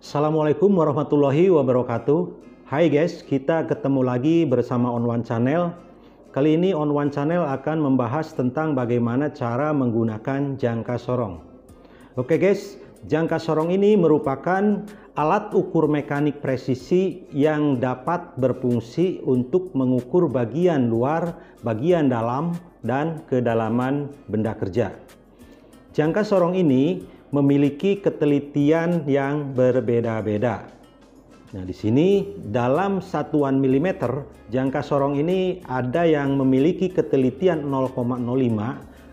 Assalamualaikum warahmatullahi wabarakatuh. Hai guys, kita ketemu lagi bersama On One Channel. Kali ini On One Channel akan membahas tentang bagaimana cara menggunakan jangka sorong. Oke guys, jangka sorong ini merupakan alat ukur mekanik presisi yang dapat berfungsi untuk mengukur bagian luar, bagian dalam, dan kedalaman benda kerja. Jangka sorong ini memiliki ketelitian yang berbeda-beda. Nah, di sini dalam satuan milimeter, jangka sorong ini ada yang memiliki ketelitian 0,05,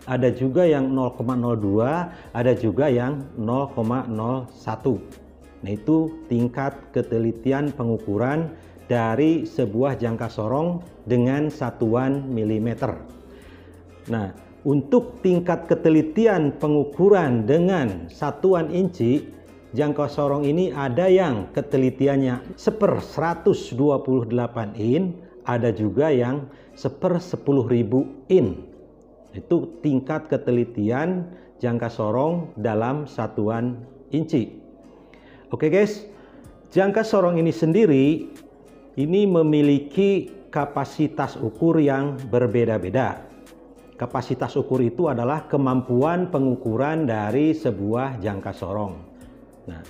ada juga yang 0,02, ada juga yang 0,01. Nah, itu tingkat ketelitian pengukuran dari sebuah jangka sorong dengan satuan milimeter. Nah, untuk tingkat ketelitian pengukuran dengan satuan inci, jangka sorong ini ada yang ketelitiannya 1/128 in, ada juga yang 1/10.000 in. Itu tingkat ketelitian jangka sorong dalam satuan inci. Oke guys, jangka sorong ini sendiri ini memiliki kapasitas ukur yang berbeda-beda. Kapasitas ukur itu adalah kemampuan pengukuran dari sebuah jangka sorong. Nah,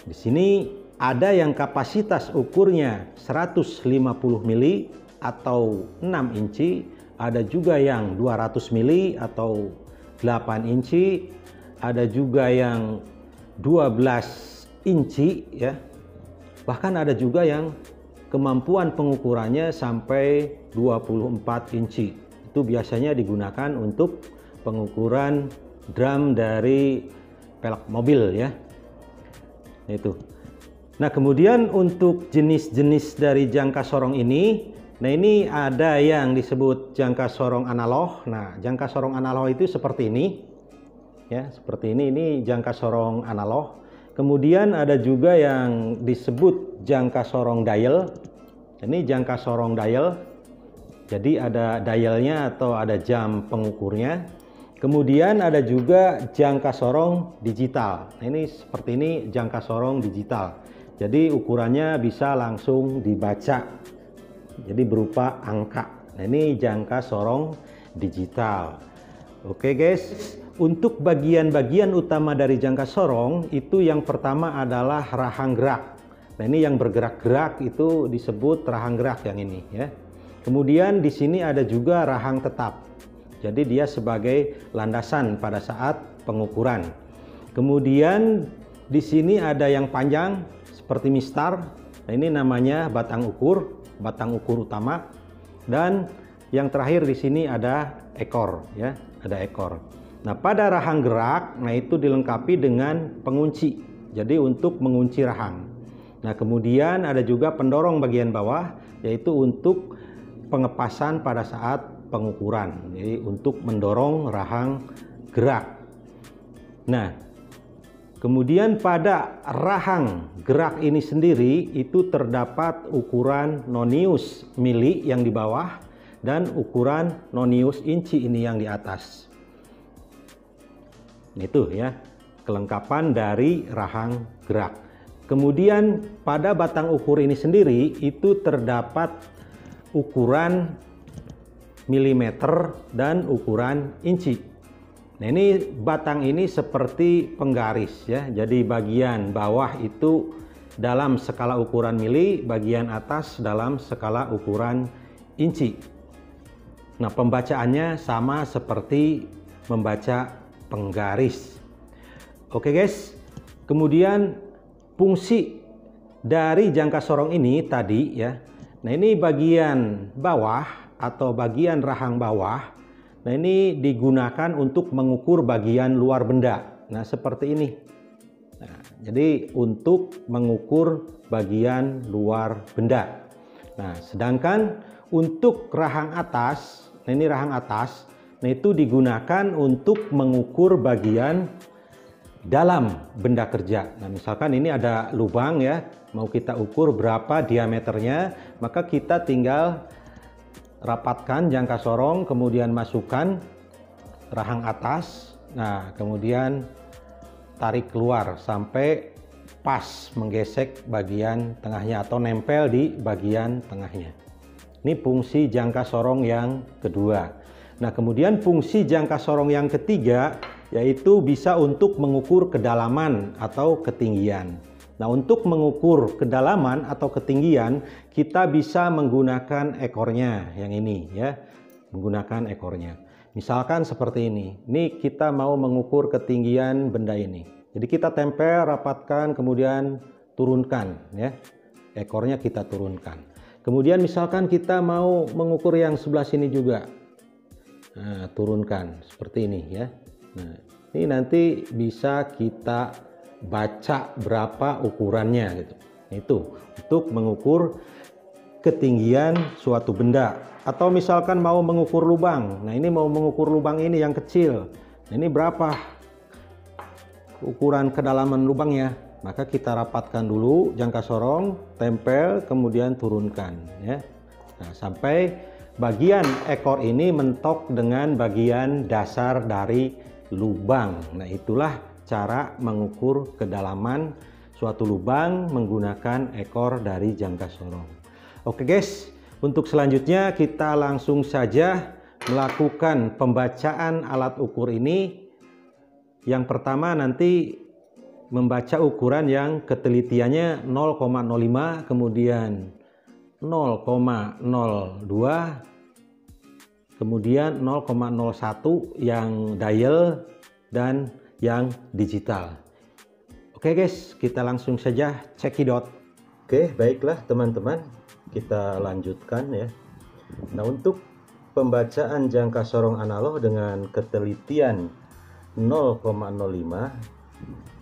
di sini ada yang kapasitas ukurnya 150 mili atau 6 inci, ada juga yang 200 mili atau 8 inci, ada juga yang 12 inci ya. Bahkan ada juga yang kemampuan pengukurannya sampai 24 inci. Itu biasanya digunakan untuk pengukuran drum dari pelek mobil ya. Itu. Nah, kemudian untuk jenis-jenis dari jangka sorong ini, nah ini ada yang disebut jangka sorong analog. Nah, jangka sorong analog itu seperti ini. Ya, seperti ini jangka sorong analog. Kemudian ada juga yang disebut jangka sorong dial. Ini jangka sorong dial. Jadi ada dialnya atau ada jam pengukurnya. Kemudian ada juga jangka sorong digital. Nah, ini seperti ini jangka sorong digital. Jadi ukurannya bisa langsung dibaca. Jadi berupa angka. Nah, ini jangka sorong digital. Oke guys, untuk bagian-bagian utama dari jangka sorong itu yang pertama adalah rahang gerak. Nah, ini yang bergerak-gerak itu disebut rahang gerak yang ini ya. Kemudian di sini ada juga rahang tetap. Jadi dia sebagai landasan pada saat pengukuran. Kemudian di sini ada yang panjang seperti mistar. Nah, ini namanya batang ukur utama. Dan yang terakhir di sini ada ekor ya, ada ekor. Nah, pada rahang gerak, nah itu dilengkapi dengan pengunci. Jadi untuk mengunci rahang. Nah, kemudian ada juga pendorong bagian bawah, yaitu untuk pengepasan pada saat pengukuran, jadi untuk mendorong rahang gerak. Nah, kemudian pada rahang gerak ini sendiri itu terdapat ukuran nonius mili yang di bawah dan ukuran nonius inci ini yang di atas. Itu ya, kelengkapan dari rahang gerak. Kemudian pada batang ukur ini sendiri itu terdapat ukuran milimeter dan ukuran inci. Nah, ini batang ini seperti penggaris ya. Jadi bagian bawah itu dalam skala ukuran mili, bagian atas dalam skala ukuran inci. Nah, pembacaannya sama seperti membaca penggaris. Oke guys. Kemudian fungsi dari jangka sorong ini tadi ya. Nah, ini bagian bawah atau bagian rahang bawah. Nah, ini digunakan untuk mengukur bagian luar benda. Nah, seperti ini. Nah, jadi untuk mengukur bagian luar benda. Nah, sedangkan untuk rahang atas, nah ini rahang atas, nah itu digunakan untuk mengukur bagian dalam benda kerja. Nah, misalkan ini ada lubang ya, mau kita ukur berapa diameternya, maka kita tinggal rapatkan jangka sorong, kemudian masukkan rahang atas, nah kemudian tarik keluar sampai pas menggesek bagian tengahnya atau nempel di bagian tengahnya. Ini fungsi jangka sorong yang kedua. Nah, kemudian fungsi jangka sorong yang ketiga yaitu bisa untuk mengukur kedalaman atau ketinggian. Nah, untuk mengukur kedalaman atau ketinggian kita bisa menggunakan ekornya yang ini ya. Menggunakan ekornya. Misalkan seperti ini. Ini kita mau mengukur ketinggian benda ini. Jadi kita tempel, rapatkan, kemudian turunkan ya. Ekornya kita turunkan. Kemudian misalkan kita mau mengukur yang sebelah sini juga. Nah, turunkan seperti ini ya. Nah, ini nanti bisa kita baca berapa ukurannya gitu. Itu untuk mengukur ketinggian suatu benda. Atau misalkan mau mengukur lubang. Nah, ini mau mengukur lubang ini yang kecil. Nah, ini berapa ukuran kedalaman lubangnya? Maka kita rapatkan dulu jangka sorong, tempel, kemudian turunkan ya. Nah, sampai bagian ekor ini mentok dengan bagian dasar dari lubang. Nah, itulah cara mengukur kedalaman suatu lubang menggunakan ekor dari jangka sorong. Oke guys, untuk selanjutnya kita langsung saja melakukan pembacaan alat ukur ini. Yang pertama nanti membaca ukuran yang ketelitiannya 0,05, kemudian 0,02, kemudian 0,01 yang dial dan yang digital. Oke guys, kita langsung saja cekidot. Oke, baiklah teman-teman, kita lanjutkan ya. Nah, untuk pembacaan jangka sorong analog dengan ketelitian 0,05.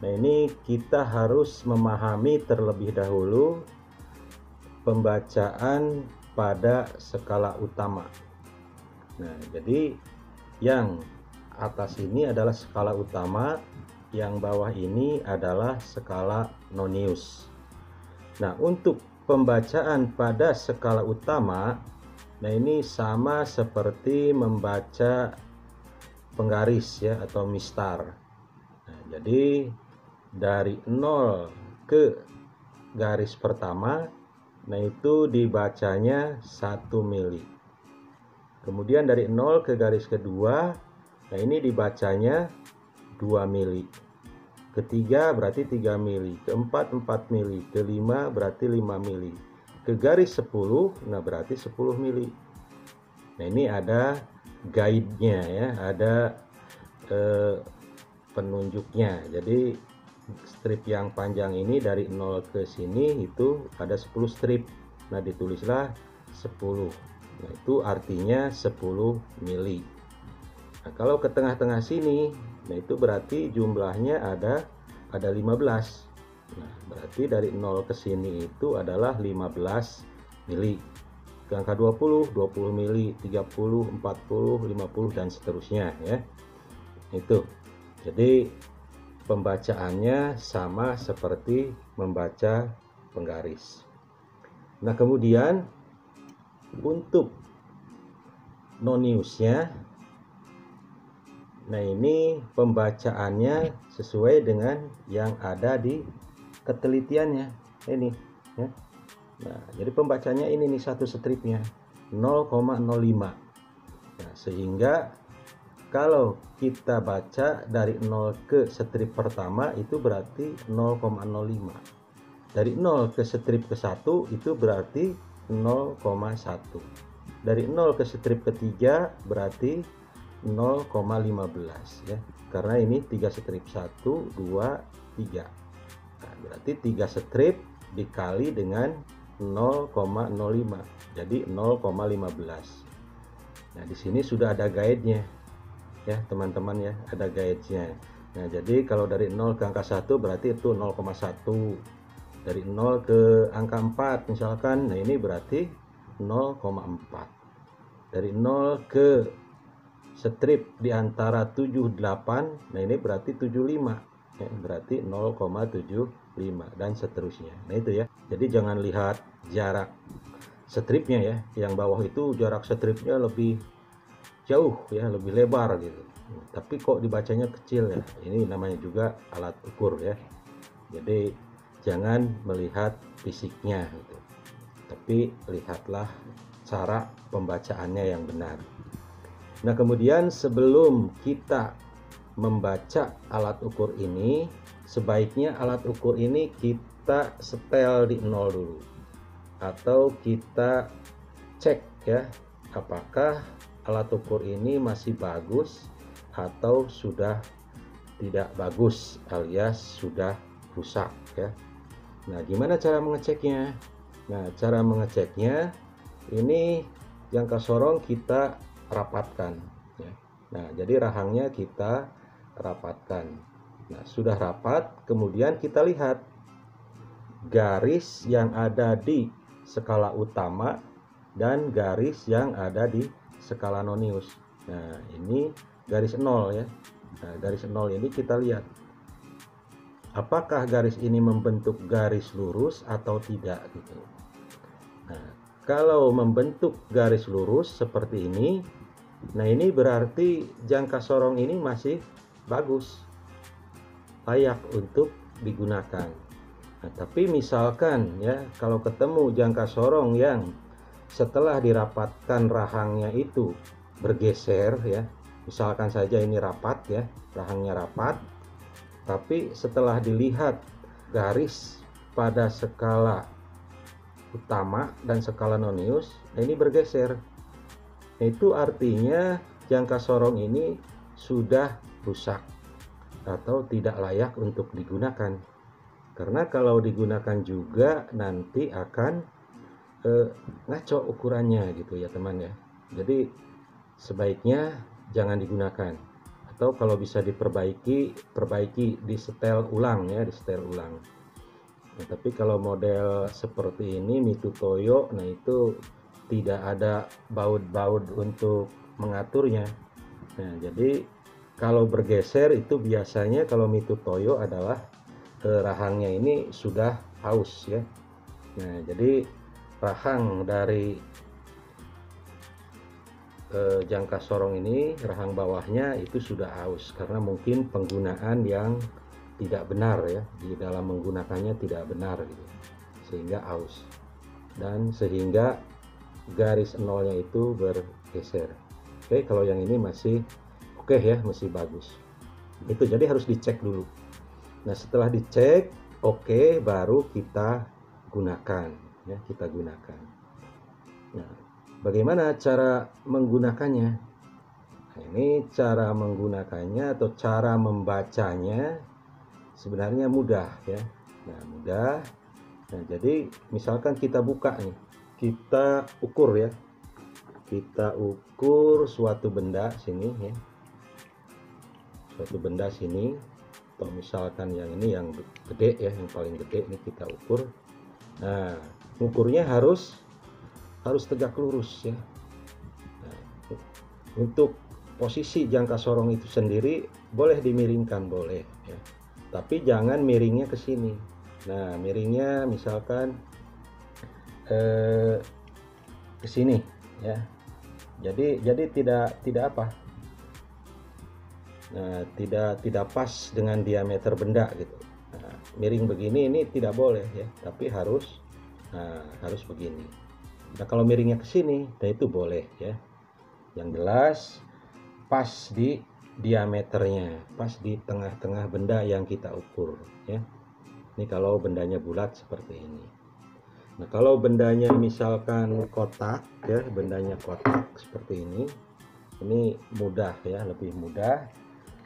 Nah, ini kita harus memahami terlebih dahulu pembacaan pada skala utama. Nah, jadi yang atas ini adalah skala utama, yang bawah ini adalah skala nonius. Nah, untuk pembacaan pada skala utama, nah ini sama seperti membaca penggaris ya atau mistar. Nah, jadi dari 0 ke garis pertama, nah itu dibacanya 1 mili. Kemudian dari 0 ke garis kedua, nah ini dibacanya 2 mili. Ketiga berarti 3 mili, keempat 4 mili, kelima berarti 5 mili. Ke garis 10, nah berarti 10 mili. Nah, ini ada guide-nya ya, ada penunjuknya. Jadi strip yang panjang ini dari 0 ke sini itu ada 10 strip. Nah, ditulislah 10. Nah, itu artinya 10 mili. Nah, kalau ke tengah-tengah sini, nah itu berarti jumlahnya ada 15. Nah, berarti dari 0 ke sini itu adalah 15 mili. Ke angka 20 mili, 30, 40, 50 dan seterusnya ya. Itu. Jadi pembacaannya sama seperti membaca penggaris. Nah, kemudian untuk noniusnya, nah ini pembacaannya sesuai dengan yang ada di ketelitiannya ini ya. Nah, jadi pembacanya ini nih satu stripnya 0,05. Nah, sehingga kalau kita baca dari 0 ke strip pertama itu berarti 0,05. Dari 0 ke strip ke 1 itu berarti 0,1. Dari 0 ke strip ketiga berarti 0,15 ya. Karena ini 3 strip, 1 2 3. Nah, berarti 3 strip dikali dengan 0,05 jadi 0,15. Nah, di sini sudah ada guide-nya ya teman-teman ya, ada guide-nya. Nah, jadi kalau dari 0 ke angka 1 berarti itu 0,1. Dari 0 ke angka 4 misalkan, nah ini berarti 0,4. Dari 0 ke strip di antara 78, nah ini berarti 75 ya, berarti 0,75 dan seterusnya. Nah, itu ya. Jadi jangan lihat jarak stripnya ya, yang bawah itu jarak stripnya lebih jauh ya, lebih lebar gitu, tapi kok dibacanya kecil ya. Ini namanya juga alat ukur ya. Jadi jangan melihat fisiknya gitu. Tapi lihatlah cara pembacaannya yang benar. Nah, kemudian sebelum kita membaca alat ukur ini, sebaiknya alat ukur ini kita setel di 0 dulu, atau kita cek ya, apakah alat ukur ini masih bagus atau sudah tidak bagus alias sudah rusak ya. Nah, gimana cara mengeceknya? Nah, cara mengeceknya ini jangka sorong kita rapatkan ya. Nah, jadi rahangnya kita rapatkan. Nah, sudah rapat, kemudian kita lihat garis yang ada di skala utama dan garis yang ada di skala nonius. Nah, ini garis 0 ya. Nah, garis 0 ini kita lihat apakah garis ini membentuk garis lurus atau tidak gitu. Nah, kalau membentuk garis lurus seperti ini, nah ini berarti jangka sorong ini masih bagus, layak untuk digunakan. Nah, tapi misalkan ya, kalau ketemu jangka sorong yang setelah dirapatkan rahangnya itu bergeser ya, misalkan saja ini rapat ya, rahangnya rapat, tapi setelah dilihat garis pada skala utama dan skala nonius, nah ini bergeser. Itu artinya jangka sorong ini sudah rusak atau tidak layak untuk digunakan. Karena kalau digunakan juga nanti akan ngaco ukurannya gitu ya teman ya. Jadi sebaiknya jangan digunakan, atau kalau bisa perbaiki, di setel ulang ya, di setel ulang. Nah, tapi kalau model seperti ini Mitutoyo, nah itu tidak ada baut-baut untuk mengaturnya. Nah, jadi kalau bergeser itu biasanya kalau Mitutoyo adalah rahangnya ini sudah aus ya. Nah, jadi rahang dari jangka sorong ini, rahang bawahnya itu sudah aus karena mungkin penggunaan yang tidak benar ya, di dalam menggunakannya tidak benar gitu, sehingga aus dan sehingga garis nolnya itu bergeser. Oke, kalau yang ini masih oke ya, masih bagus. Itu jadi harus dicek dulu. Nah, setelah dicek oke, baru kita gunakan ya, kita gunakan. Nah, bagaimana cara menggunakannya? Nah, ini cara menggunakannya atau cara membacanya sebenarnya mudah ya. Nah, mudah. Nah, jadi misalkan kita buka nih, kita ukur ya, kita ukur suatu benda sini ya, suatu benda sini, atau misalkan yang ini yang gede ya, yang paling gede ini kita ukur. Nah, ukurnya harus tegak lurus ya. Nah, untuk posisi jangka sorong itu sendiri boleh dimiringkan, boleh ya, tapi jangan miringnya ke sini. Nah, miringnya misalkan ke sini ya. Jadi tidak apa? Nah, tidak pas dengan diameter benda gitu. Nah, miring begini ini tidak boleh ya, tapi harus begini. Nah, kalau miringnya ke sini, nah itu boleh ya. Yang jelas pas di diameternya, pas di tengah-tengah benda yang kita ukur ya. Ini kalau bendanya bulat seperti ini. Nah, kalau bendanya misalkan kotak ya, bendanya kotak seperti ini mudah ya, lebih mudah.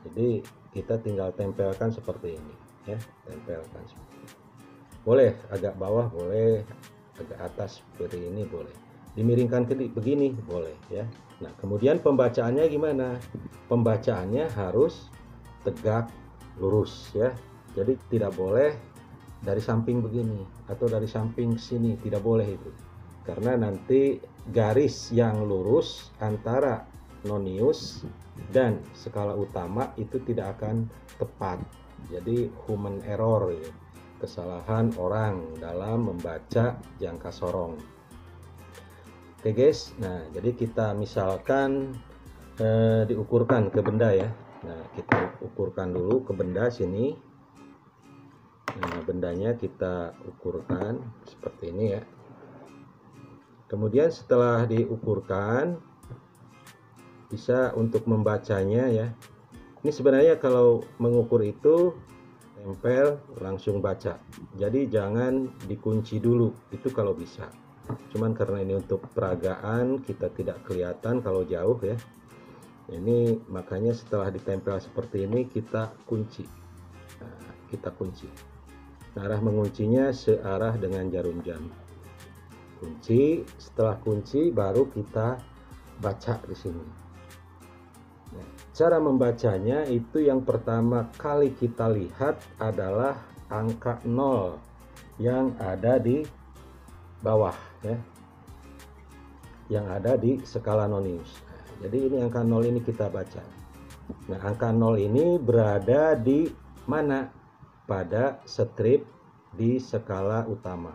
Jadi kita tinggal tempelkan seperti ini ya, tempelkan seperti ini. Boleh agak bawah, boleh agak atas seperti ini, boleh dimiringkan ke begini, boleh ya. Nah, kemudian pembacaannya gimana? Pembacaannya harus tegak lurus ya. Jadi tidak boleh dari samping begini atau dari samping sini, tidak boleh itu, karena nanti garis yang lurus antara nonius dan skala utama itu tidak akan tepat. Jadi human error ya, kesalahan orang dalam membaca jangka sorong. Oke guys, nah jadi kita misalkan diukurkan ke benda ya. Nah, kita ukurkan dulu ke benda sini. Nah, bendanya kita ukurkan seperti ini ya. Kemudian setelah diukurkan, bisa untuk membacanya ya. Ini sebenarnya kalau mengukur itu tempel langsung baca. Jadi jangan dikunci dulu, itu kalau bisa. Cuman karena ini untuk peragaan, kita tidak kelihatan kalau jauh ya. Ini makanya setelah ditempel seperti ini kita kunci. Nah, kita kunci. Nah, arah menguncinya searah dengan jarum jam. Kunci, setelah kunci baru kita baca di sini. Nah, cara membacanya itu yang pertama kali kita lihat adalah angka 0 yang ada di bawah ya. Yang ada di skala nonius. Nah, jadi ini angka 0 ini kita baca. Nah, angka 0 ini berada di mana? Pada strip di skala utama.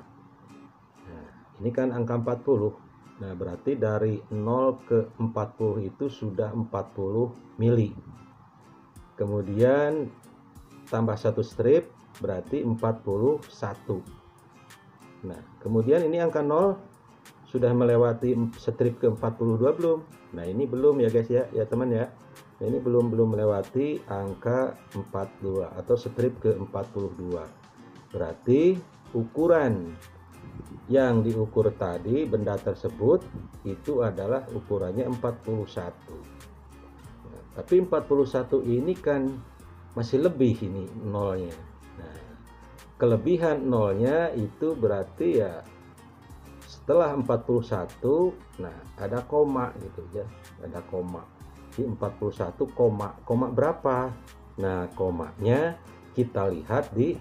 Ini kan angka 40. Nah, berarti dari 0 ke 40 itu sudah 40 mili. Kemudian tambah satu strip berarti 41. Nah, kemudian ini angka 0 sudah melewati strip ke 42 belum? Nah, ini belum ya guys ya, teman ya. Nah, ini belum melewati angka 42 atau strip ke 42. Berarti ukuran yang diukur tadi benda tersebut itu adalah ukurannya 41. Nah, tapi 41 ini kan masih lebih ini nolnya. Nah, kelebihan nolnya itu berarti ya setelah 41, nah ada koma gitu ya, ada koma. Di 41 koma berapa? Nah, komanya kita lihat di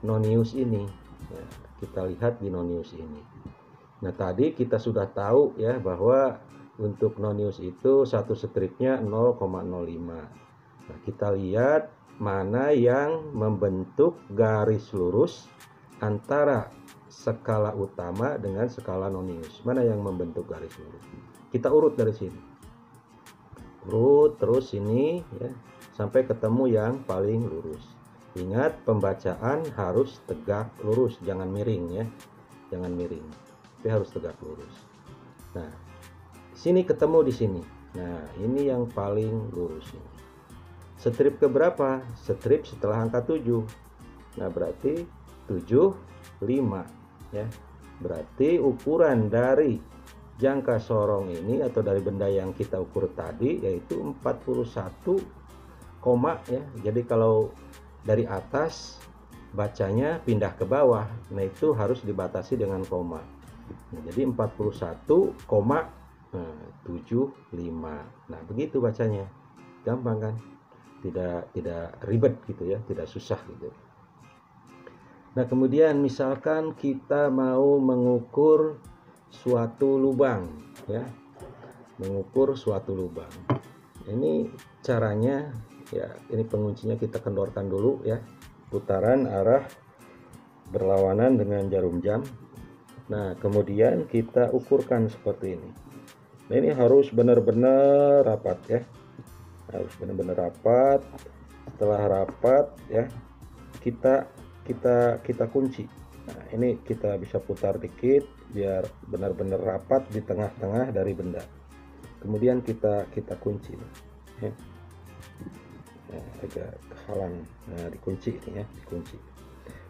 nonius ini. Ya, kita lihat di nonius ini. Nah, tadi kita sudah tahu ya bahwa untuk nonius itu satu stripnya 0,05. Nah, kita lihat mana yang membentuk garis lurus antara skala utama dengan skala nonius. Mana yang membentuk garis lurus? Kita urut dari sini. Urut terus ini ya sampai ketemu yang paling lurus. Ingat, pembacaan harus tegak lurus, jangan miring ya. Jangan miring. Tapi harus tegak lurus. Nah, sini ketemu di sini. Nah, ini yang paling lurus ini. Strip ke berapa? Strip setelah angka 7. Nah, berarti 7, 5 ya. Berarti ukuran dari jangka sorong ini atau dari benda yang kita ukur tadi yaitu 41, ya. Jadi kalau dari atas bacanya pindah ke bawah, nah itu harus dibatasi dengan koma. Nah, jadi 41,75. Nah, begitu bacanya. Gampang kan? Tidak ribet gitu ya, tidak susah gitu. Nah, kemudian misalkan kita mau mengukur suatu lubang ya. Mengukur suatu lubang. Ini caranya ya, ini penguncinya kita kendorkan dulu ya, putaran arah berlawanan dengan jarum jam. Nah, kemudian kita ukurkan seperti ini. Nah, ini harus benar-benar rapat ya, harus benar-benar rapat. Setelah rapat ya, kita kunci. Nah, ini kita bisa putar dikit biar benar-benar rapat di tengah-tengah dari benda. Kemudian kita kunci ya. Agak kehalang. Nah, dikunci ini ya, dikunci.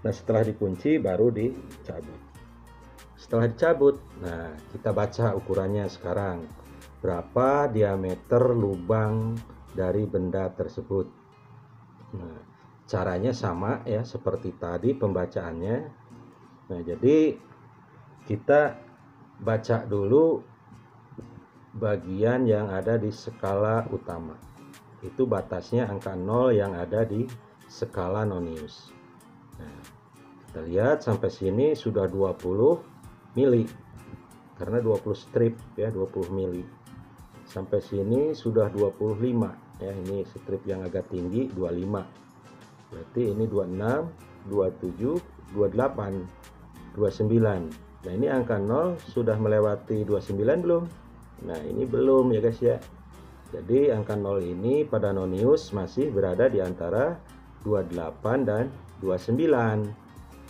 Nah, setelah dikunci baru dicabut. Setelah dicabut, nah kita baca ukurannya sekarang. Berapa diameter lubang dari benda tersebut. Nah, caranya sama ya seperti tadi pembacaannya. Nah, jadi kita baca dulu bagian yang ada di skala utama. Itu batasnya angka 0 yang ada di skala nonius. Nah, kita lihat sampai sini sudah 20 mili. Karena 20 strip ya, 20 mili. Sampai sini sudah 25 ya, ini strip yang agak tinggi 25. Berarti ini 26, 27, 28, 29. Nah, ini angka 0 sudah melewati 29 belum? Nah, ini belum ya guys ya. Jadi angka 0 ini pada nonius masih berada di antara 28 dan 29.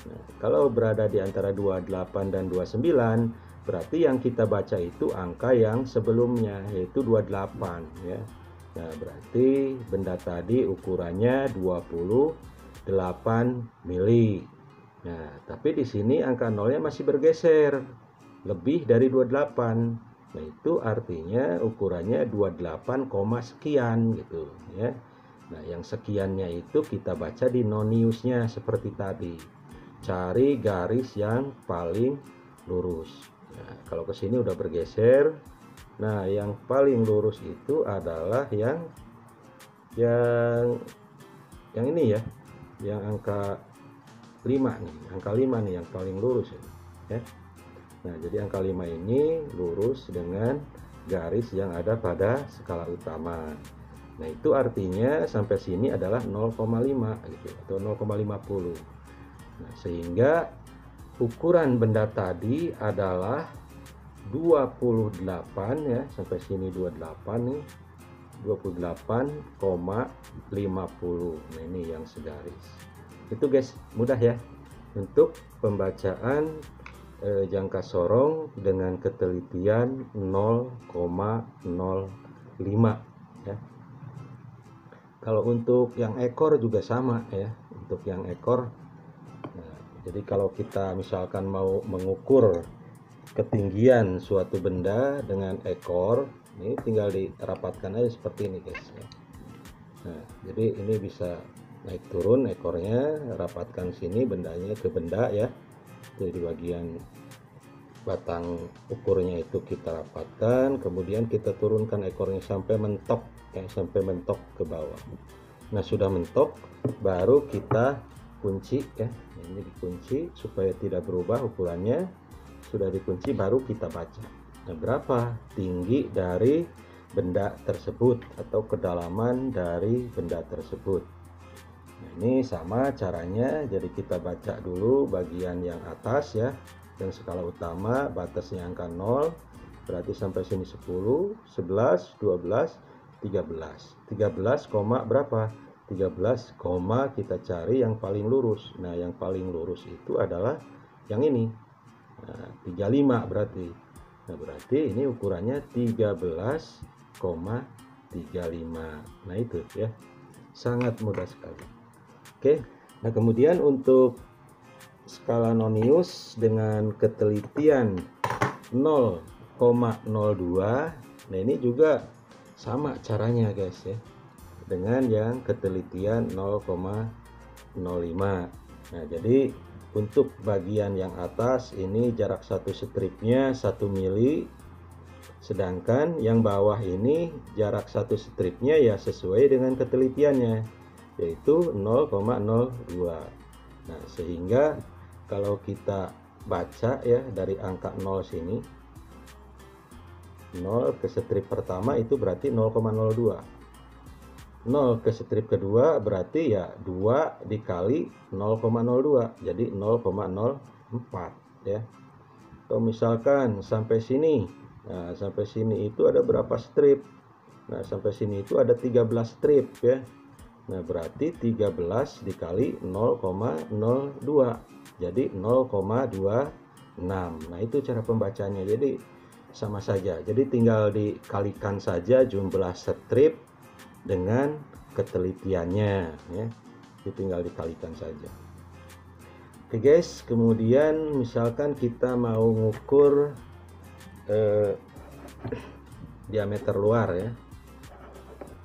Nah, kalau berada di antara 28 dan 29, berarti yang kita baca itu angka yang sebelumnya, yaitu 28 ya. Nah, berarti benda tadi ukurannya 28 mili. Nah, tapi di sini angka nolnya masih bergeser, lebih dari 28. Nah, itu artinya ukurannya 28, sekian gitu ya. Nah, yang sekiannya itu kita baca di noniusnya seperti tadi. Cari garis yang paling lurus. Nah, kalau ke sini udah bergeser. Nah, yang paling lurus itu adalah yang ini ya. Yang angka 5 nih. Angka 5 nih yang paling lurus ya. Nah, jadi angka 5 ini lurus dengan garis yang ada pada skala utama. Nah, itu artinya sampai sini adalah 0,5 gitu atau 0,50. Nah, sehingga ukuran benda tadi adalah 28 ya, sampai sini 28 nih. 28,50. Nah, ini yang segaris. Itu guys, mudah ya untuk pembacaan jangka sorong dengan ketelitian 0,05 ya. Kalau untuk yang ekor juga sama ya. Untuk yang ekor, nah, jadi kalau kita misalkan mau mengukur ketinggian suatu benda dengan ekor, ini tinggal dirapatkan aja seperti ini guys ya. Nah, jadi ini bisa naik turun ekornya, rapatkan sini bendanya ke benda ya. Jadi bagian batang ukurnya itu kita rapatkan, kemudian kita turunkan ekornya sampai mentok ya, sampai mentok ke bawah. Nah, sudah mentok baru kita kunci ya. Ini dikunci supaya tidak berubah ukurannya. Sudah dikunci baru kita baca. Nah, berapa tinggi dari benda tersebut atau kedalaman dari benda tersebut. Nah, ini sama caranya. Jadi kita baca dulu bagian yang atas ya. Yang skala utama batasnya angka 0, berarti sampai sini 10, 11, 12, 13. 13, berapa? 13, kita cari yang paling lurus. Nah, yang paling lurus itu adalah yang ini. Nah, 35 berarti. Nah, berarti ini ukurannya 13,35. Nah, itu ya. Sangat mudah sekali. Oke. Nah, kemudian untuk skala nonius dengan ketelitian 0,02. Nah, ini juga sama caranya guys ya, dengan yang ketelitian 0,05. Nah, jadi untuk bagian yang atas ini jarak satu stripnya 1 mili, sedangkan yang bawah ini jarak satu stripnya ya sesuai dengan ketelitiannya, yaitu 0,02. Nah, sehingga kalau kita baca ya dari angka 0 sini, 0 ke strip pertama itu berarti 0,02. 0 ke strip kedua berarti ya 2 dikali 0,02, jadi 0,04 ya. Atau misalkan sampai sini. Nah, sampai sini itu ada berapa strip? Nah, sampai sini itu ada 13 strip ya. Nah, berarti 13 dikali 0,02, jadi 0,26. Nah, itu cara pembacanya. Jadi sama saja. Jadi tinggal dikalikan saja jumlah strip dengan ketelitiannya ya. Jadi tinggal dikalikan saja. Oke guys, kemudian misalkan kita mau ngukur diameter luar ya.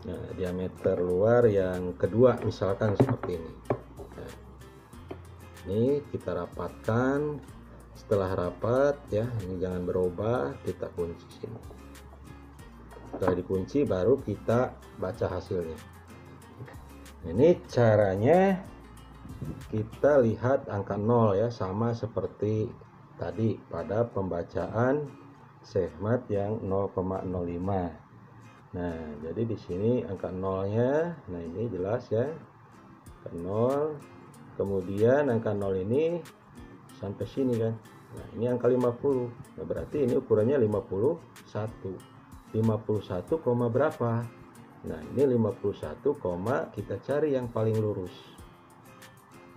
Nah, diameter luar yang kedua misalkan seperti ini. Nah, ini kita rapatkan. Setelah rapat ya, ini jangan berubah, kita kunci sini. Setelah dikunci baru kita baca hasilnya. Ini caranya kita lihat angka 0 ya, sama seperti tadi pada pembacaan segmen yang 0,05. Nah, jadi di sini angka 0-nya, nah ini jelas ya, angka 0. Kemudian angka 0 ini sampai sini kan. Nah, ini angka 50. Nah, berarti ini ukurannya 51. 51, berapa? Nah, ini 51, kita cari yang paling lurus.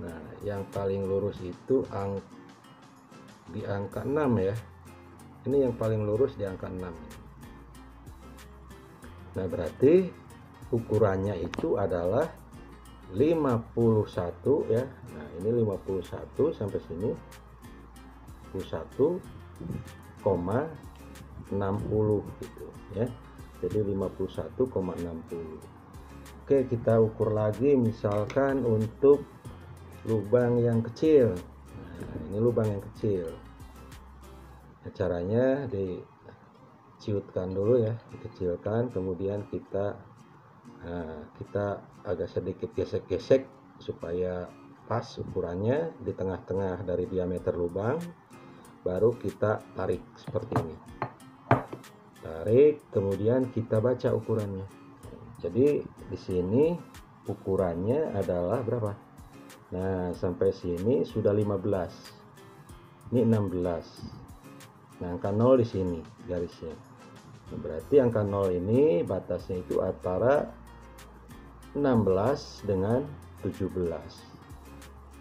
Nah, yang paling lurus itu di angka 6 ya. Ini yang paling lurus di angka 6. Nah, berarti ukurannya itu adalah 51 ya. Nah, ini 51 sampai sini 51,60 gitu ya. Jadi 51,60. Oke, kita ukur lagi misalkan untuk lubang yang kecil. Nah, ini lubang yang kecil. Nah, caranya diciutkan dulu ya, dikecilkan, kemudian kita agak sedikit gesek-gesek supaya pas ukurannya di tengah-tengah dari diameter lubang. Baru kita tarik seperti ini. Tarik, kemudian kita baca ukurannya. Jadi di sini ukurannya adalah berapa? Nah, sampai sini sudah 15. Ini 16. Nah, angka 0 di sini garisnya. Nah, berarti angka 0 ini batasnya itu antara 16 dengan 17.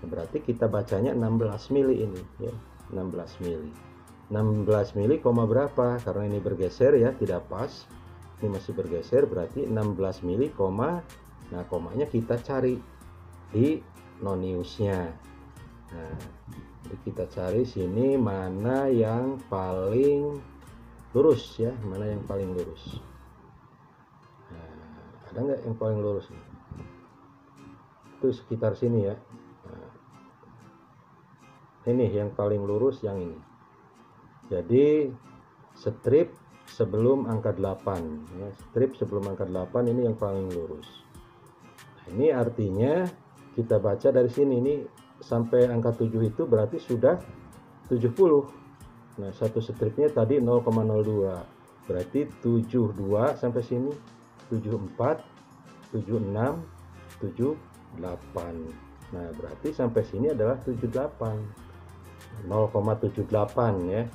Nah, berarti kita bacanya 16 mili ini ya. 16 mili. 16 mili koma berapa? Karena ini bergeser ya, tidak pas. Ini masih bergeser, berarti 16 mili koma. Nah, komanya kita cari di noniusnya. Nah, jadi kita cari sini mana yang paling lurus ya, mana yang paling lurus. Nah, ada nggak yang paling lurus? Itu sekitar sini ya. Ini yang paling lurus yang ini. Jadi strip sebelum angka 8 ya, strip sebelum angka 8 ini yang paling lurus. Nah, ini artinya kita baca dari sini, ini sampai angka 7 itu berarti sudah 70. Nah, satu stripnya tadi 0,02, berarti 72 sampai sini 74, 76, 78. Nah, berarti sampai sini adalah 78. 0,78 ya.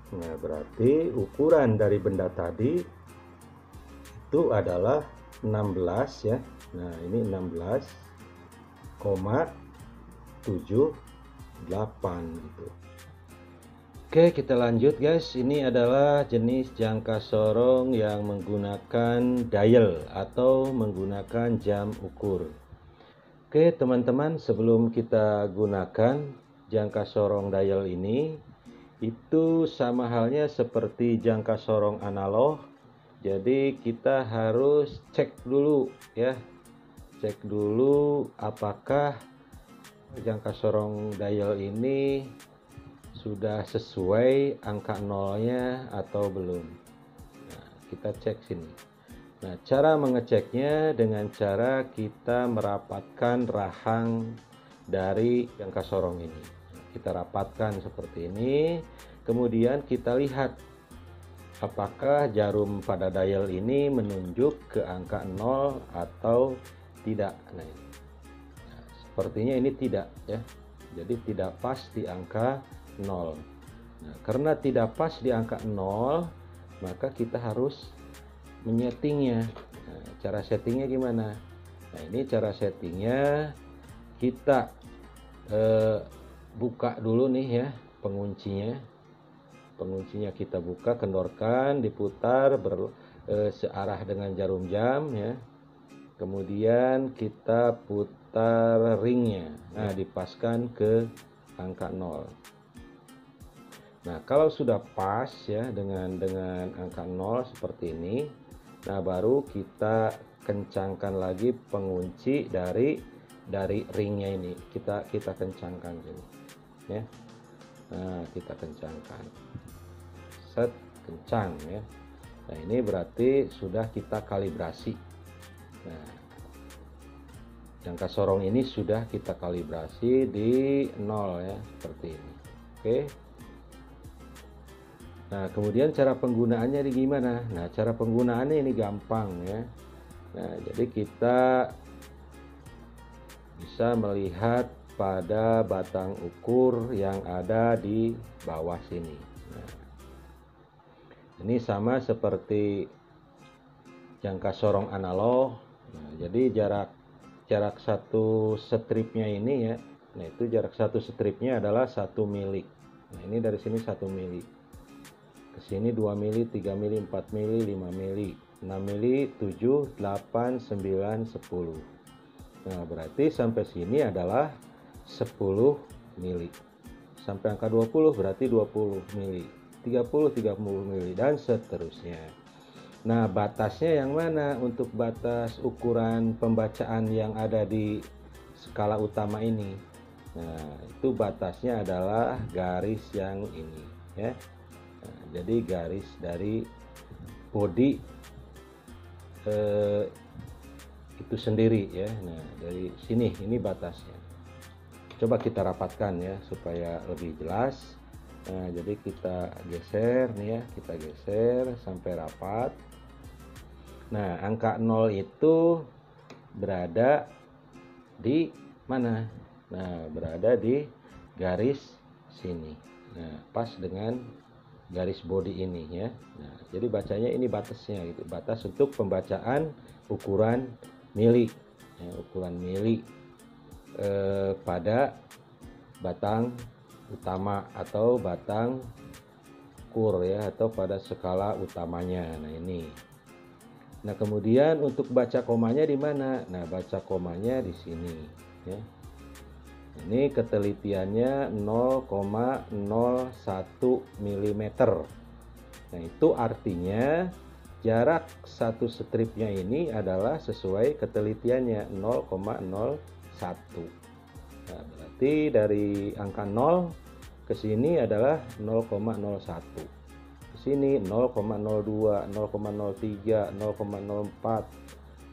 Nah, berarti ukuran dari benda tadi itu adalah 16 ya. Nah, ini 16,78 gitu. Oke, kita lanjut guys. Ini adalah jenis jangka sorong yang menggunakan dial atau menggunakan jam ukur. Oke, teman-teman, sebelum kita gunakan jangka sorong dial ini, itu sama halnya seperti jangka sorong analog. Jadi kita harus cek dulu ya, cek dulu apakah jangka sorong dial ini sudah sesuai angka nolnya atau belum. Nah, kita cek sini. Nah, cara mengeceknya dengan cara kita merapatkan rahang dari jangka sorong ini. Kita rapatkan seperti ini, kemudian kita lihat apakah jarum pada dial ini menunjuk ke angka 0 atau tidak. Nah, sepertinya ini tidak ya, jadi tidak pas di angka 0. Nah, karena tidak pas di angka 0, maka kita harus menyetingnya. Nah, cara settingnya gimana? Nah, ini cara settingnya, kita buka dulu nih ya penguncinya kita buka, kendorkan, diputar searah dengan jarum jam ya, kemudian kita putar ringnya. Nah, dipaskan ke angka 0. Nah, kalau sudah pas ya dengan angka 0 seperti ini, nah baru kita kencangkan lagi pengunci dari ringnya ini, kita kencangkan sini ya. Nah, kita kencangkan, set, kencang ya. Nah, ini berarti sudah kita kalibrasi. Nah, jangka sorong ini sudah kita kalibrasi di 0 ya, seperti ini. Oke. Nah, kemudian cara penggunaannya ini gimana? Nah, cara penggunaannya ini gampang ya. Nah, jadi kita bisa melihat pada batang ukur yang ada di bawah sini. Nah, ini sama seperti jangka sorong analog. Nah, jadi jarak satu stripnya ini ya. Nah, itu jarak satu stripnya adalah 1 mili. Nah, ini dari sini 1 mili. Ke sini 2 mili, 3 mili, 4 mili, 5 mili, 6 mili, 7, 8, 9, 10. Nah, berarti sampai sini adalah 10 mili. Sampai angka 20 berarti 20 mili. 30, 30 mili, dan seterusnya. Nah, batasnya yang mana untuk batas ukuran pembacaan yang ada di skala utama ini? Nah, itu batasnya adalah garis yang ini, ya. Nah, jadi garis dari body itu sendiri, ya. Nah, dari sini ini batasnya. Coba kita rapatkan ya supaya lebih jelas. Nah, jadi kita geser nih ya, kita geser sampai rapat. Nah, angka 0 itu berada di mana? Nah, berada di garis sini. Nah, pas dengan garis body ini ya. Nah, jadi bacanya ini batasnya gitu. Batas untuk pembacaan ukuran mili. Ya, ukuran mili pada batang utama atau batang kur ya, atau pada skala utamanya. Nah, ini. Nah, kemudian untuk baca komanya di mana? Nah, baca komanya di sini ya. Ini ketelitiannya 0,01 mm. Nah, itu artinya jarak satu stripnya ini adalah sesuai ketelitiannya 0,01. Nah, berarti dari angka 0 ke sini adalah 0,01. Ke sini 0,02, 0,03, 0,04,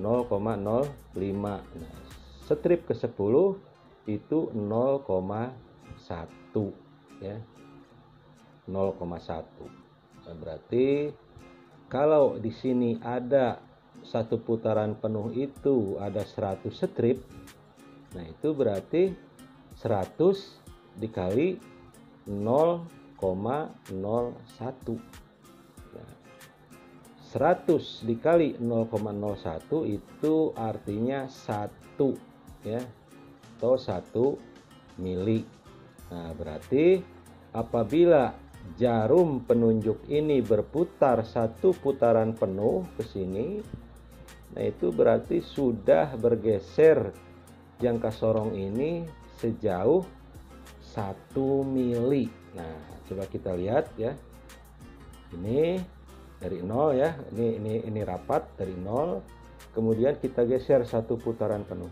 0,05. Nah, strip ke-10 itu 0,1 ya. 0,1. Nah, berarti kalau di sini ada satu putaran penuh itu ada 100 strip. Nah, itu berarti 100 dikali 0,01. Nah, 100 dikali 0,01 itu artinya 1 ya, atau 1 mili. Nah, berarti apabila jarum penunjuk ini berputar satu putaran penuh ke sini, nah itu berarti sudah bergeser jangka sorong ini sejauh 1 mili. Nah, coba kita lihat ya. Ini dari 0 ya. Ini rapat dari 0. Kemudian kita geser satu putaran penuh.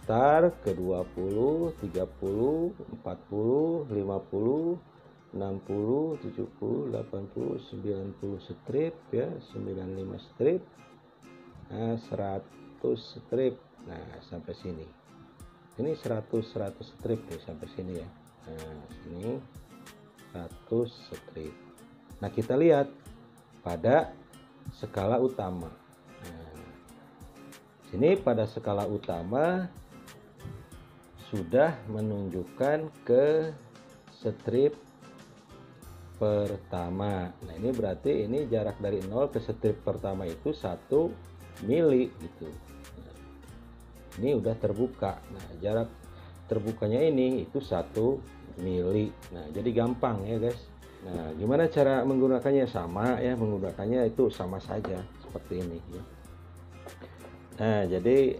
Putar ke 20, 30, 40, 50, 60, 70, 80, 90 strip ya, 95 strip. Nah, 100 strip. Nah, sampai sini. Ini 100 strip nih sampai sini ya. Nah, sini 100 strip. Nah, kita lihat pada skala utama. Nah, sini pada skala utama sudah menunjukkan ke strip pertama. Nah, ini berarti ini jarak dari 0 ke strip pertama itu 1 mili gitu. Nah, ini udah terbuka. Nah, jarak terbukanya ini itu 1 mili. Nah, jadi gampang ya guys. Nah, gimana cara menggunakannya? Sama ya, menggunakannya itu sama saja seperti ini ya. Nah, jadi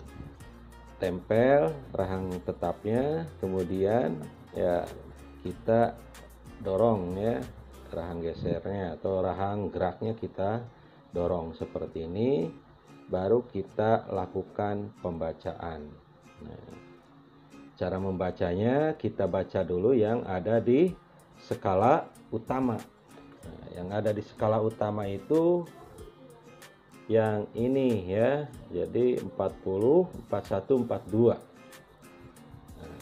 tempel rahang tetapnya, kemudian ya kita dorong ya rahang gesernya atau rahang geraknya, kita dorong seperti ini, baru kita lakukan pembacaan. Nah, cara membacanya kita baca dulu yang ada di skala utama. Nah, yang ada di skala utama itu yang ini ya, jadi 40, 41, 42. Nah,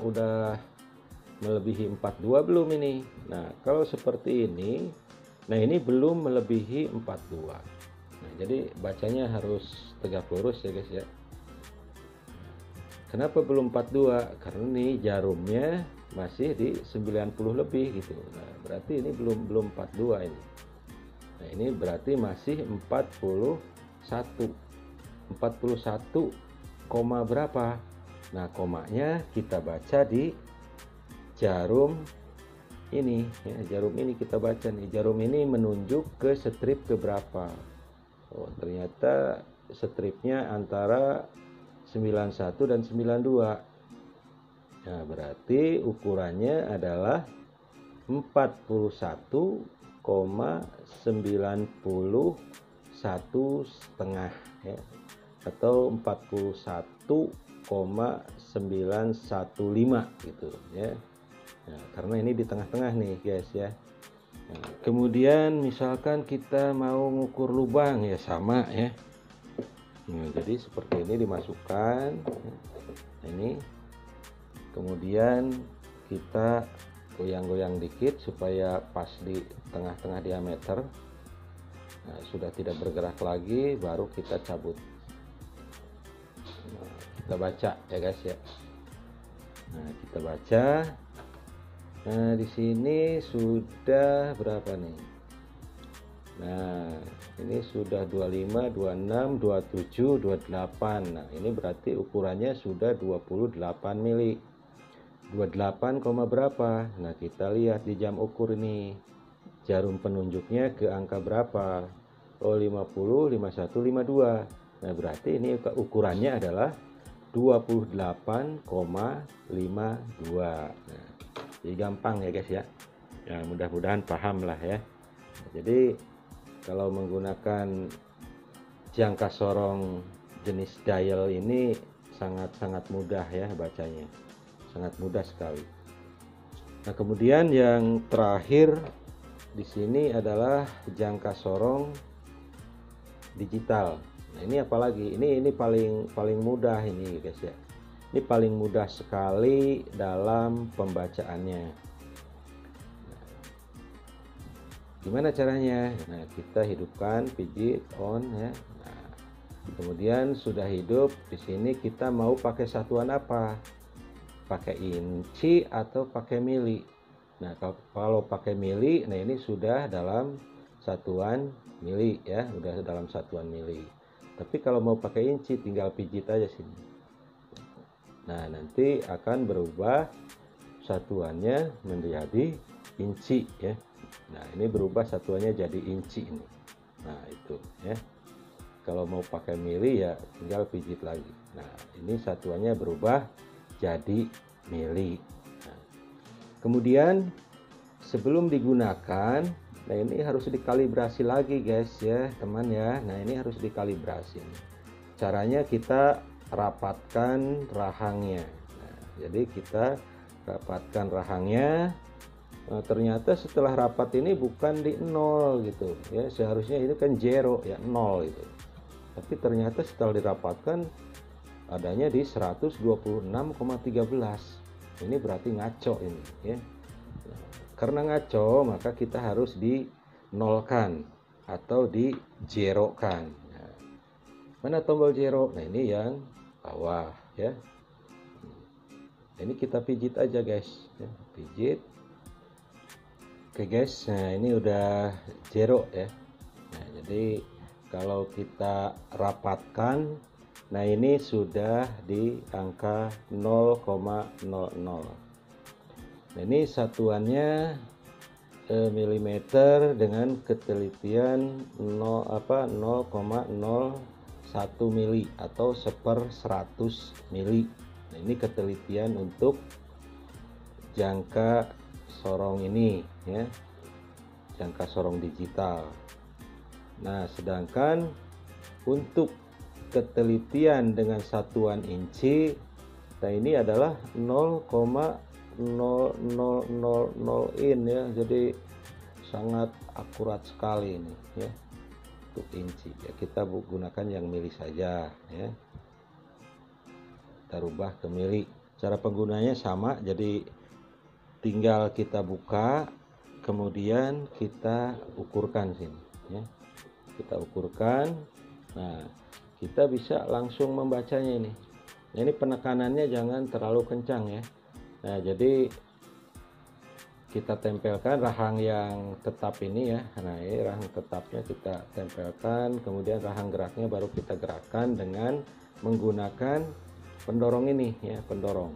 udah melebihi 42 belum ini? Nah, kalau seperti ini, nah ini belum melebihi 42. Nah, jadi bacanya harus tegak lurus ya guys ya. Kenapa belum 42? Karena ini jarumnya masih di 90 lebih gitu. Nah, berarti ini belum 42 ini. Nah, ini berarti masih 41. 41, berapa? Nah, komanya kita baca di jarum ini ya, jarum ini kita baca nih. Jarum ini menunjuk ke strip keberapa. Oh, ternyata stripnya antara 91 dan 92. Nah, berarti ukurannya adalah 41,91 ya, atau 41,915 gitu ya. Nah, karena ini di tengah-tengah nih guys ya. Nah, kemudian misalkan kita mau ngukur lubang ya sama ya. Nah, jadi seperti ini dimasukkan ini, kemudian kita goyang-goyang dikit supaya pas di tengah-tengah diameter. Nah, sudah tidak bergerak lagi, baru kita cabut. Nah, kita baca ya guys ya. Nah, kita baca. Nah, di sini sudah berapa nih? Nah, ini sudah 25, 26, 27, 28. Nah, ini berarti ukurannya sudah 28 mili. 28, berapa? Nah, kita lihat di jam ukur ini. Jarum penunjuknya ke angka berapa? Oh, 50, 51, 52. Nah, berarti ini ukurannya adalah 28,52. Nah, jadi gampang ya guys ya. Ya, mudah-mudahan paham lah ya. Jadi kalau menggunakan jangka sorong jenis dial ini sangat-sangat mudah ya bacanya, sangat mudah sekali. Nah, kemudian yang terakhir di sini adalah jangka sorong digital. Nah, ini apalagi ini paling mudah ini guys ya. Ini paling mudah sekali dalam pembacaannya. Gimana caranya? Nah, kita hidupkan pijit on ya. Nah, kemudian sudah hidup, di sini kita mau pakai satuan apa? Pakai inci atau pakai mili? Nah, kalau pakai mili, nah ini sudah dalam satuan mili ya, udah dalam satuan mili. Tapi kalau mau pakai inci, tinggal pijit aja sini. Nah, nanti akan berubah satuannya menjadi inci ya. Nah, ini berubah satuannya jadi inci ini. Nah, itu ya. Kalau mau pakai mili ya tinggal pijit lagi. Nah, ini satuannya berubah jadi mili. Nah, kemudian sebelum digunakan, nah ini harus dikalibrasi lagi guys ya, teman ya. Nah, ini harus dikalibrasi. Caranya kita rapatkan rahangnya. Nah, jadi kita rapatkan rahangnya. Nah, ternyata setelah rapat ini bukan di 0 gitu ya, seharusnya itu kan 0 ya, 0 itu, tapi ternyata setelah dirapatkan adanya di 126,13. ini berarti ngaco ini ya. Nah, karena ngaco maka kita harus dinolkan atau dijerokan. Nah, mana tombol zero? Nah, ini yang bawah ya. Ini kita pijit aja guys ya, pijit. Oke guys, nah ini udah zero ya. Nah, jadi kalau kita rapatkan, nah ini sudah di angka 0,00. Nah, ini satuannya milimeter dengan ketelitian 0,01 mili atau 1/100 mili. Nah, ini ketelitian untuk jangka sorong ini ya, jangka sorong digital. Nah, sedangkan untuk ketelitian dengan satuan inci, nah ini adalah 0,0000 in ya, jadi sangat akurat sekali ini ya untuk inci ya. Kita gunakan yang mili saja ya, kita rubah ke mili. Cara penggunanya sama, jadi tinggal kita buka, kemudian kita ukurkan sini ya. Kita ukurkan. Nah, kita bisa langsung membacanya ini. Nah, ini penekanannya jangan terlalu kencang ya. Nah, jadi kita tempelkan rahang yang tetap ini ya. Nah, ini rahang tetapnya kita tempelkan, kemudian rahang geraknya baru kita gerakkan dengan menggunakan pendorong ini ya, pendorong.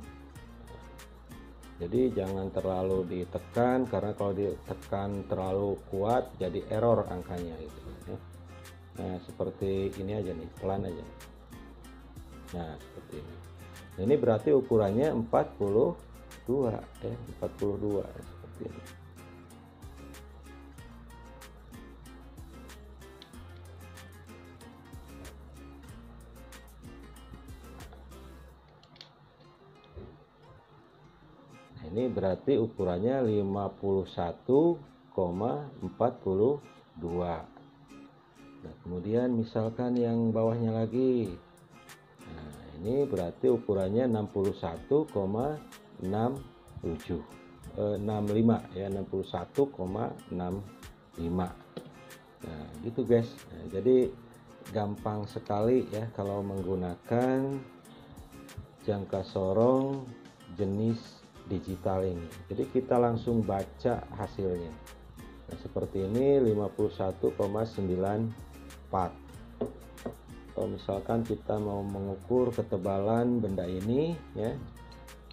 Jadi jangan terlalu ditekan, karena kalau ditekan terlalu kuat jadi error angkanya gitu ya. Nah seperti ini aja nih, pelan aja. Nah seperti ini. Nah, ini berarti ukurannya 42 ya, 42 seperti ini. Ini berarti ukurannya 51,42. Nah, kemudian misalkan yang bawahnya lagi. Nah, ini berarti ukurannya 65 ya, 61,65. Nah, gitu guys. Nah, jadi gampang sekali ya kalau menggunakan jangka sorong jenis digital ini. Jadi kita langsung baca hasilnya. Nah, seperti ini 51,94. Kalau misalkan kita mau mengukur ketebalan benda ini ya,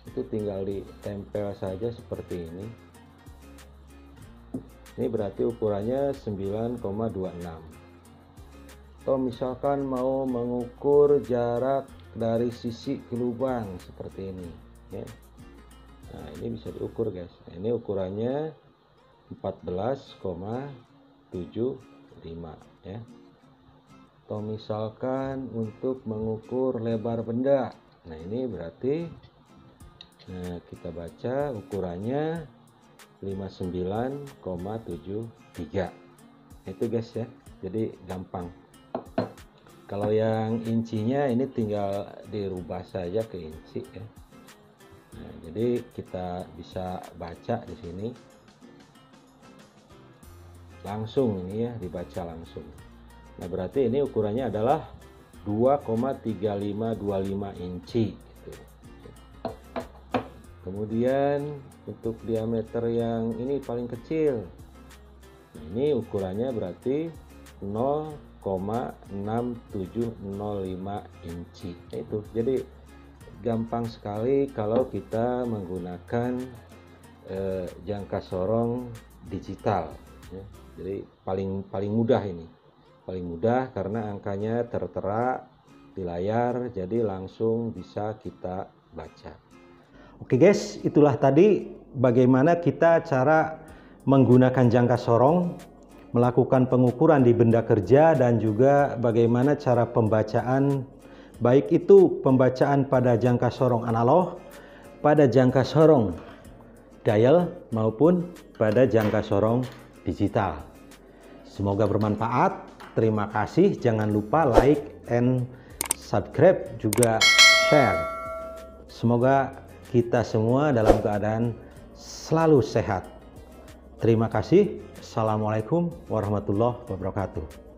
itu tinggal ditempel saja seperti ini. Ini berarti ukurannya 9,26. Atau misalkan mau mengukur jarak dari sisi ke lubang seperti ini ya. Nah ini bisa diukur guys. Nah, ini ukurannya 14,75 ya. Atau misalkan untuk mengukur lebar benda. Nah ini berarti kita baca ukurannya 59,73. Itu guys ya. Jadi gampang. Kalau yang incinya ini tinggal dirubah saja ke inci ya. Nah, jadi kita bisa baca di sini langsung ini ya, dibaca langsung. Nah berarti ini ukurannya adalah 2,3525 inci gitu. Kemudian untuk diameter yang ini paling kecil, nah, ini ukurannya berarti 0,6705 inci. Nah, itu jadi gampang sekali kalau kita menggunakan jangka sorong digital ya. Jadi paling mudah ini, paling mudah karena angkanya tertera di layar, jadi langsung bisa kita baca. Oke guys, itulah tadi bagaimana kita cara menggunakan jangka sorong, melakukan pengukuran di benda kerja, dan juga bagaimana cara pembacaan, baik itu pembacaan pada jangka sorong analog, pada jangka sorong dial, maupun pada jangka sorong digital. Semoga bermanfaat. Terima kasih. Jangan lupa like and subscribe, juga share. Semoga kita semua dalam keadaan selalu sehat. Terima kasih. Assalamualaikum warahmatullahi wabarakatuh.